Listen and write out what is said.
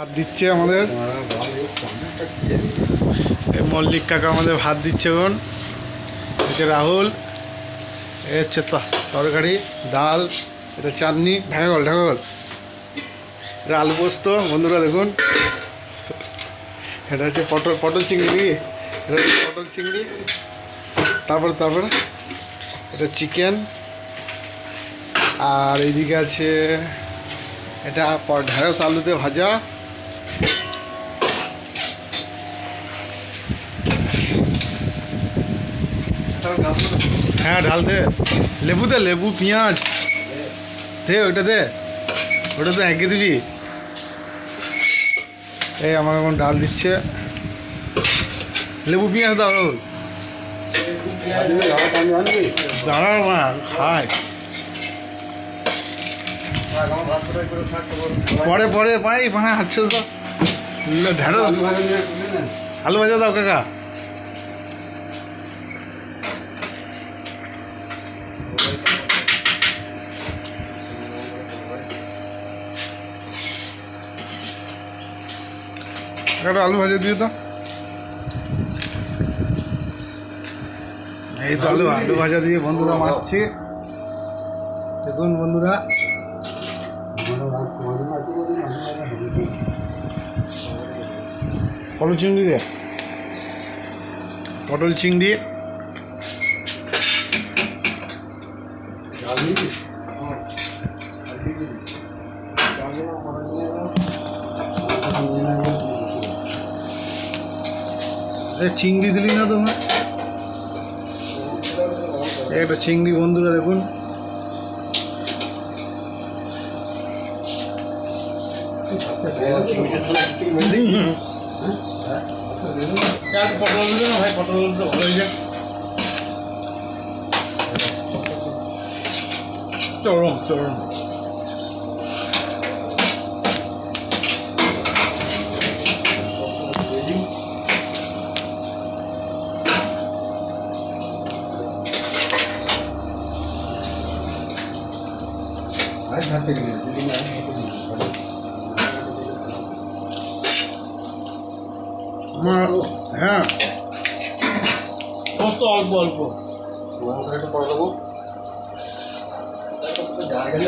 ভাত দিচ্ছে আমাদের মল্লিক কাকা আমাদের ভাত দিচ্ছে এখন। এটা রাহুল, এ হচ্ছে তরকারি, ডাল, এটা চাটনি, ঢাকাগোল এটা আলু পোস্ত। বন্ধুরা দেখুন, এটা হচ্ছে পটল চিংড়ি, এটা হচ্ছে পটল চিংড়ি। তারপরে এটা চিকেন, আর এইদিকে আছে এটা ঢেঁড়স আলুতে ভাজা। হ্যাঁ ঢাল দে, লেবু পেঁয়াজ দে, ওটাতে এঁকে দিবি। এই আমাকে এখন ডাল দিচ্ছে, লেবু পেঁয়াজ দাও। দাঁড়াও মা, খায় পরে পাই ভাঙা হাঁটছে তো। ঢেঁড়স আলু ভাজা দাও কাকা। একটা আলু ভাজা দিয়ে তো। এই তো আলু ভাজা দিয়ে বন্ধুরা মারছি। দেখুন বন্ধুরা, পটল চিংড়ি দে, পটল চিংড়ি। চিংড়ি দিলি না তোমরা, একটা চিংড়ি বন্ধুরা দেখুন। চরম হ্যাঁ, পোস্ত অল্প একটু করে দেবো। জায়গা